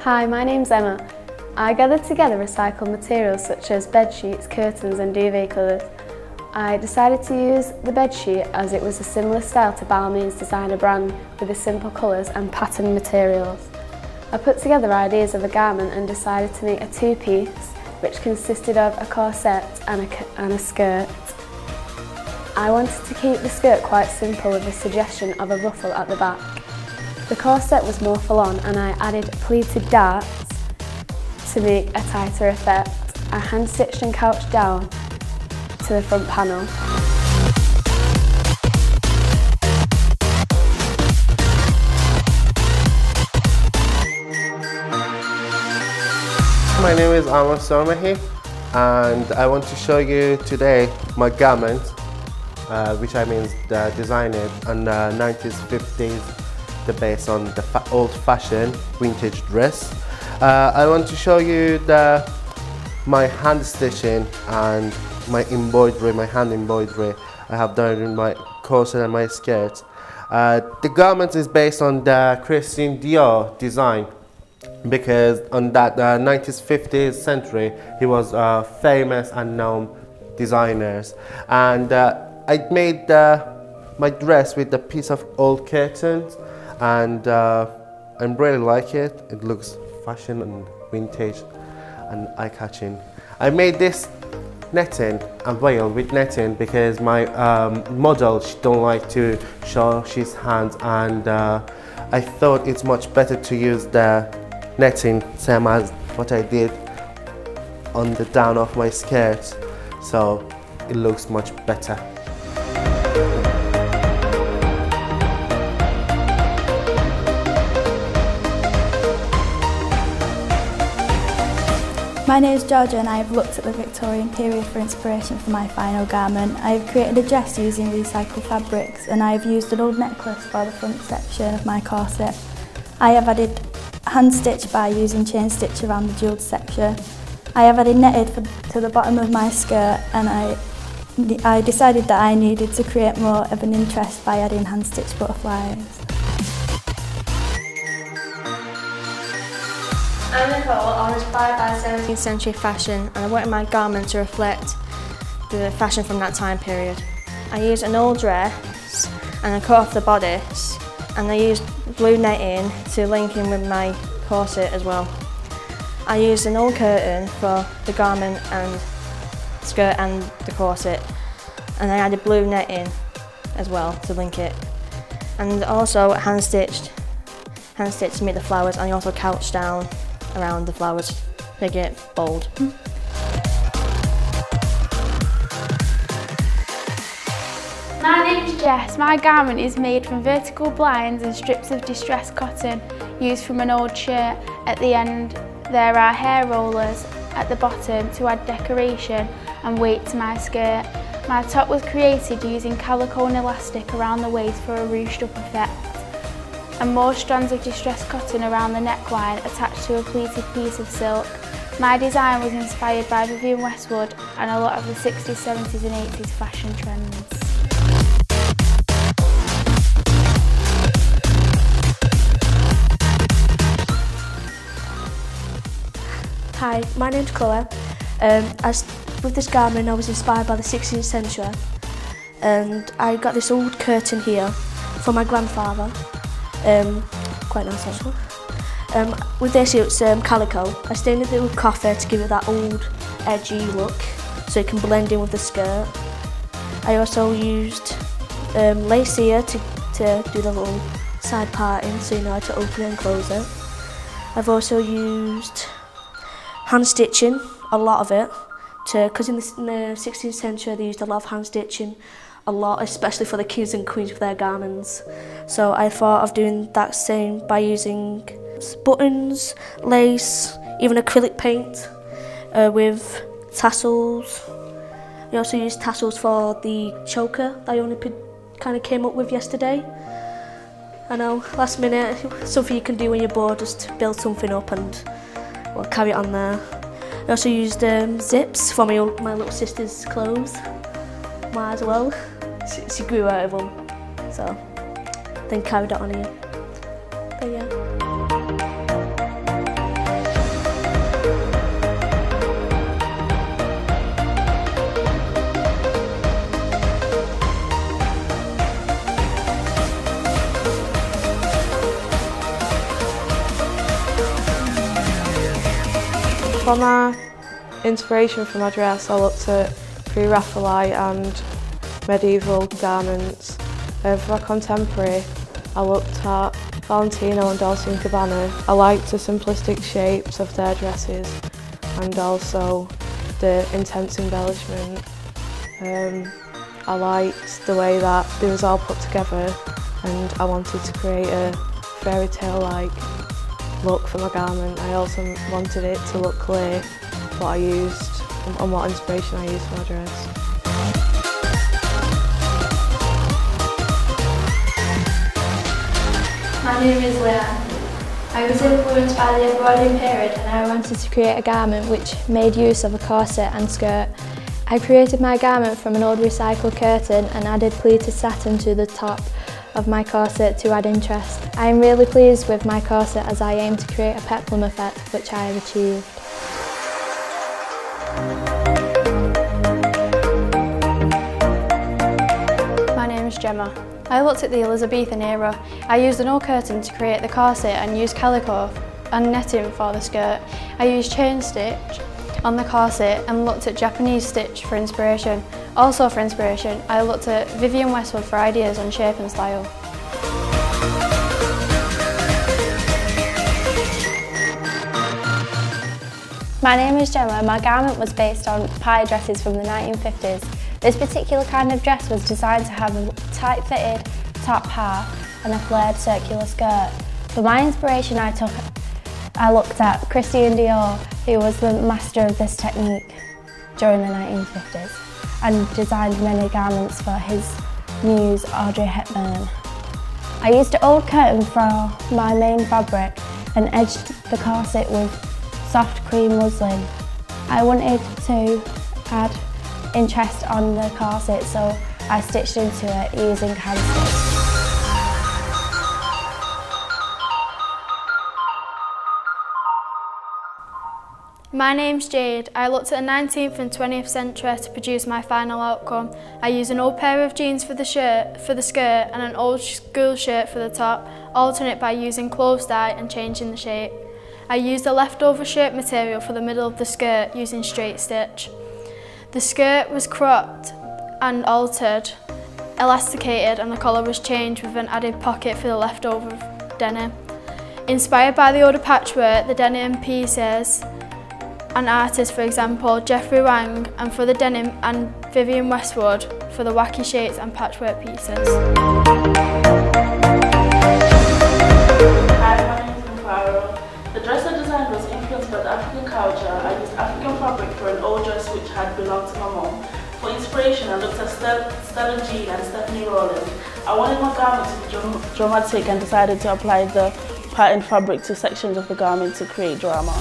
Hi, my name's Emma. I gathered together recycled materials such as bed sheets, curtains and duvet covers. I decided to use the bed sheet as it was a similar style to Balmain's designer brand with the simple colours and patterned materials. I put together ideas of a garment and decided to make a two-piece which consisted of a corset and a skirt. I wanted to keep the skirt quite simple with a suggestion of a ruffle at the back. The corset was more full-on and I added pleated darts to make a tighter effect. I hand-stitched and couched down to the front panel. My name is Amar Somahi and I want to show you today my garment, which I mean designed on the 90s, 50s, the base on the old-fashioned vintage dress. I want to show you my hand stitching and my embroidery, my hand embroidery I have done in my corset and my skirt. The garment is based on the Christian Dior design, because on that 90s, 50s century he was famous and known designers, and I made my dress with a piece of old curtains, and I really like it. It looks fashion and vintage and eye-catching. I made this netting, a veil with netting, because my model, she don't like to show his hands, and I thought it's much better to use the netting same as what I did on the down of my skirt, so it looks much better. My name is Georgia and I have looked at the Victorian period for inspiration for my final garment. I have created a dress using recycled fabrics and I have used an old necklace for the front section of my corset. I have added hand stitch by using chain stitch around the jewelled section. I have added netted to the bottom of my skirt, and I decided that I needed to create more of an interest by adding hand stitch butterflies. I'm Nicole. I was inspired by 17th century fashion and I wanted my garment to reflect the fashion from that time period. I used an old dress and I cut off the bodice, and I used blue netting to link in with my corset as well. I used an old curtain for the garment and skirt and the corset, and I added blue netting as well to link it. And also hand stitched to make the flowers, and I also couched down around the flowers, make it bold. My name's Jess. My garment is made from vertical blinds and strips of distressed cotton used from an old shirt. At the end there are hair rollers at the bottom to add decoration and weight to my skirt. My top was created using calico and elastic around the waist for a ruched up effect, and more strands of distressed cotton around the neckline attached to a pleated piece of silk. My design was inspired by Vivienne Westwood and a lot of the 60s, 70s and 80s fashion trends. Hi, my name's Chloe. With this garment I was inspired by the 16th century, and I got this old curtain here from my grandfather. Quite nice actually. With this it's calico. I stained it with coffee to give it that old edgy look so it can blend in with the skirt. I also used lace here to do the little side parting so you know how to open it and close it. I've also used hand stitching, a lot of it, because in the 16th century they used a lot of hand stitching, a lot, especially for the kings and queens for their garments. So I thought of doing that same by using buttons, lace, even acrylic paint with tassels. I also used tassels for the choker that I only kind of came up with yesterday. I know, last minute, something you can do when you're bored, just build something up and carry it on there. I also used zips for my little sister's clothes, might as well. She grew out of them, so then carried it on here. But yeah. For my inspiration for my dress, I looked at Pre-Raphaelite and medieval garments. For my contemporary, I looked at Valentino and Dolce & Gabbana. I liked the simplistic shapes of their dresses and also the intense embellishment. I liked the way that it was all put together, and I wanted to create a fairy tale-like look for my garment. I also wanted it to look clear what I used and what inspiration I used for my dress. My name is Leanne. I was influenced by the Edwardian period and I wanted to create a garment which made use of a corset and skirt. I created my garment from an old recycled curtain and added pleated satin to the top of my corset to add interest. I am really pleased with my corset as I aim to create a peplum effect, which I have achieved. My name is Gemma. I looked at the Elizabethan era. I used an old curtain to create the corset and used calico and netting for the skirt. I used chain stitch on the corset and looked at Japanese stitch for inspiration. Also for inspiration, I looked at Vivienne Westwood for ideas on shape and style. My name is Gemma. My garment was based on party dresses from the 1950s. This particular kind of dress was designed to have a tight-fitted top half and a flared circular skirt. For my inspiration, I looked at Christian Dior, who was the master of this technique during the 1950s, and designed many garments for his muse, Audrey Hepburn. I used an old curtain for my main fabric and edged the corset with soft cream muslin. I wanted to add interest on the corset, so I stitched into it using hand stitch. My name's Jade. I looked at the 19th and 20th century to produce my final outcome. I used an old pair of jeans for the skirt and an old school shirt for the top, alternate by using clothes dye and changing the shape. I used a leftover shirt material for the middle of the skirt using straight stitch. The skirt was cropped and altered, elasticated, and the collar was changed with an added pocket for the leftover denim. Inspired by the older patchwork, the denim pieces, and artists, for example, Jeffrey Wang, and for the denim, and Vivienne Westwood for the wacky shapes and patchwork pieces. Hi, my name is Mparo. The dress I designed was influenced by the African culture. I used African fabric for an old dress which had belonged to my mom. For inspiration, I looked at Stella Jean and Stephanie Rowland. I wanted my garment to be dramatic and decided to apply the patterned fabric to sections of the garment to create drama.